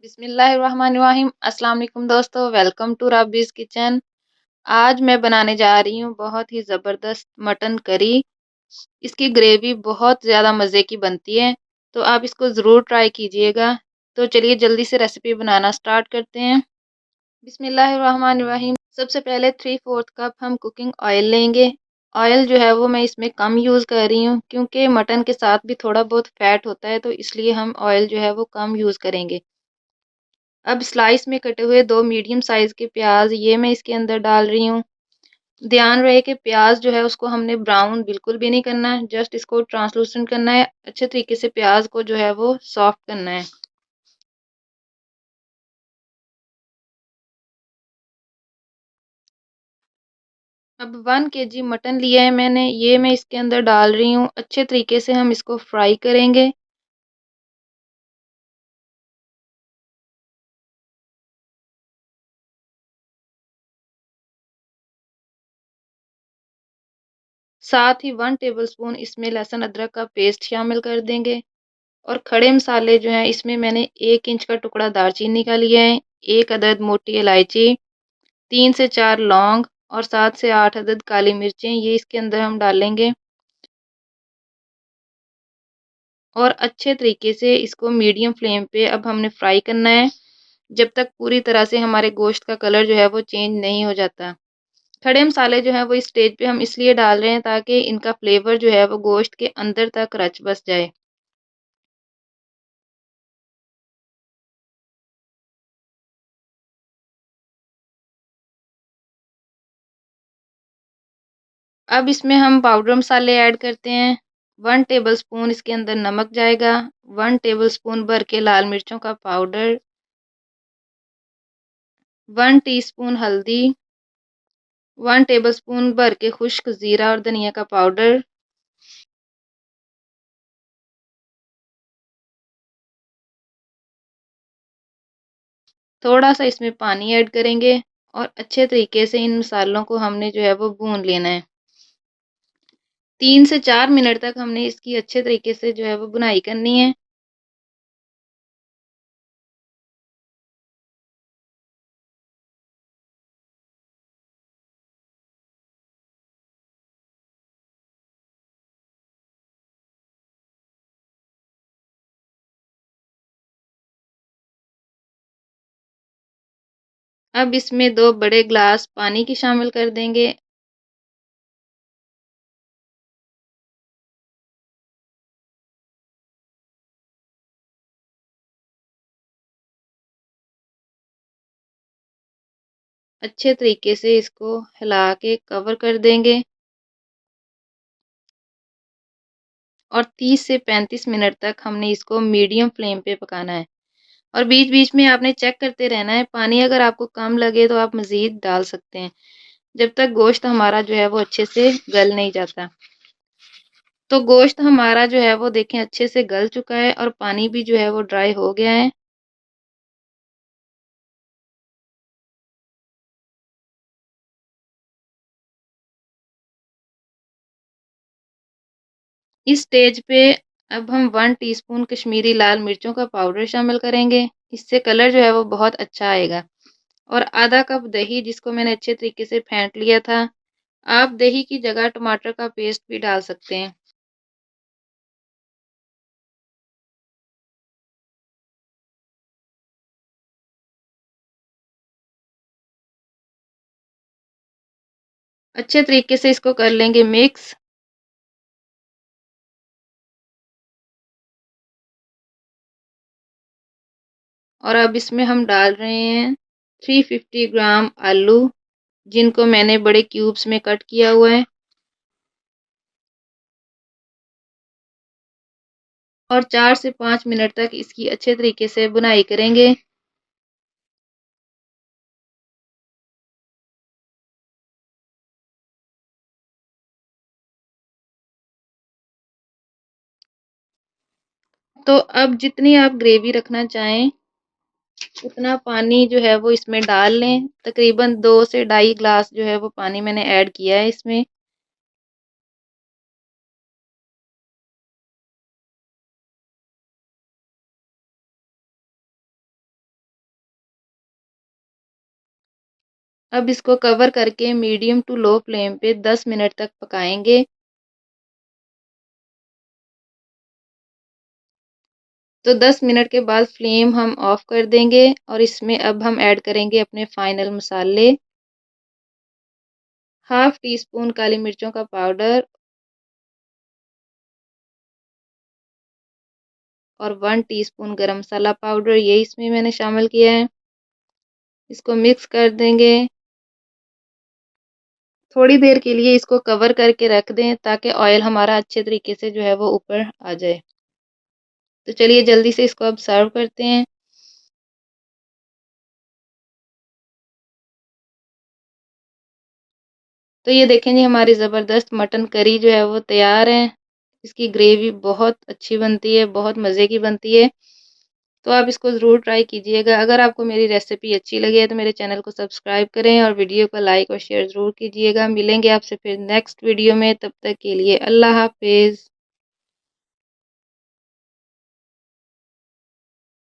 बिस्मिल्लाहिर्रहमानिर्रहीम। अस्सलाम वालेकुम दोस्तों, वेलकम टू रबीज़ किचन। आज मैं बनाने जा रही हूँ बहुत ही ज़बरदस्त मटन करी। इसकी ग्रेवी बहुत ज़्यादा मज़े की बनती है, तो आप इसको ज़रूर ट्राई कीजिएगा। तो चलिए जल्दी से रेसिपी बनाना स्टार्ट करते हैं। बिस्मिल्लाहिर्रहमानिर्रहीम। सबसे पहले 3/4 कप हम कुकिंग ऑयल लेंगे। ऑयल जो है वो मैं इसमें कम यूज़ कर रही हूँ क्योंकि मटन के साथ भी थोड़ा बहुत फ़ैट होता है, तो इसलिए हम ऑयल जो है वो कम यूज़ करेंगे। अब स्लाइस में कटे हुए 2 मीडियम साइज़ के प्याज ये मैं इसके अंदर डाल रही हूँ। ध्यान रहे कि प्याज जो है उसको हमने ब्राउन बिल्कुल भी नहीं करना है, जस्ट इसको ट्रांसलूसेंट करना है। अच्छे तरीके से प्याज को जो है वो सॉफ्ट करना है। अब 1 केजी मटन लिया है मैंने, ये मैं इसके अंदर डाल रही हूँ। अच्छे तरीके से हम इसको फ्राई करेंगे। साथ ही 1 टेबलस्पून इसमें लहसुन अदरक का पेस्ट शामिल कर देंगे। और खड़े मसाले जो हैं इसमें मैंने 1 इंच का टुकड़ा दालचीनी का लिया है, 1 अदद मोटी इलायची, 3 से 4 लौंग और 7 से 8 अदद काली मिर्चें ये इसके अंदर हम डालेंगे। और अच्छे तरीके से इसको मीडियम फ्लेम पे अब हमने फ्राई करना है, जब तक पूरी तरह से हमारे गोश्त का कलर जो है वो चेंज नहीं हो जाता। खड़े मसाले जो है वो इस स्टेज पे हम इसलिए डाल रहे हैं ताकि इनका फ्लेवर जो है वो गोश्त के अंदर तक रच बस जाए। अब इसमें हम पाउडर मसाले ऐड करते हैं। 1 टेबलस्पून इसके अंदर नमक जाएगा, 1 टेबलस्पून भर के लाल मिर्चों का पाउडर, 1 टीस्पून हल्दी, 1 टेबलस्पून भर के खुश्क ज़ीरा और धनिया का पाउडर, थोड़ा-सा इसमें पानी ऐड करेंगे और अच्छे तरीके से इन मसालों को हमने जो है वो भून लेना है। 3 से 4 मिनट तक हमने इसकी अच्छे तरीके से जो है वो भुनाई करनी है। अब इसमें 2 बड़े ग्लास पानी की शामिल कर देंगे। अच्छे तरीके से इसको हिला के कवर कर देंगे और 30 से 35 मिनट तक हमने इसको मीडियम फ्लेम पे पकाना है। और बीच-बीच में आपने चेक करते रहना है, पानी अगर आपको कम लगे तो आप मज़ीद डाल सकते हैं, जब तक गोश्त हमारा जो है वो अच्छे से गल नहीं जाता। तो गोश्त हमारा जो है वो देखें अच्छे से गल चुका है और पानी भी जो है वो ड्राई हो गया है। इस स्टेज पे अब हम 1 टीस्पून कश्मीरी लाल मिर्चों का पाउडर शामिल करेंगे। इससे कलर जो है वो बहुत अच्छा आएगा। और आधा कप दही जिसको मैंने अच्छे तरीके से फेंट लिया था। आप दही की जगह टमाटर का पेस्ट भी डाल सकते हैं। अच्छे तरीके से इसको कर लेंगे मिक्स। और अब इसमें हम डाल रहे हैं 350 ग्राम आलू, जिनको मैंने बड़े क्यूब्स में कट किया हुआ है। और 4 से 5 मिनट तक इसकी अच्छे तरीके से बुनाई करेंगे। तो अब जितनी आप ग्रेवी रखना चाहें उतना पानी जो है वो इसमें डाल लें। तकरीबन 2 से ढाई ग्लास जो है वो पानी मैंने ऐड किया है इसमें। अब इसको कवर करके मीडियम टू लो फ्लेम पे 10 मिनट तक पकाएंगे। तो 10 मिनट के बाद फ्लेम हम ऑफ कर देंगे और इसमें अब हम ऐड करेंगे अपने फाइनल मसाले। हाफ टी स्पून काली मिर्चों का पाउडर और 1 टीस्पून गरम मसाला पाउडर, ये इसमें मैंने शामिल किया है। इसको मिक्स कर देंगे। थोड़ी देर के लिए इसको कवर करके रख दें ताकि ऑयल हमारा अच्छे तरीके से जो है वो ऊपर आ जाए। तो चलिए जल्दी से इसको अब सर्व करते हैं। तो ये देखें जी, हमारी ज़बरदस्त मटन करी जो है वो तैयार है। इसकी ग्रेवी बहुत अच्छी बनती है, बहुत मज़े की बनती है। तो आप इसको ज़रूर ट्राई कीजिएगा। अगर आपको मेरी रेसिपी अच्छी लगी है तो मेरे चैनल को सब्सक्राइब करें और वीडियो को लाइक और शेयर ज़रूर कीजिएगा। मिलेंगे आपसे फिर नेक्स्ट वीडियो में, तब तक के लिए अल्लाह हाफ़िज़।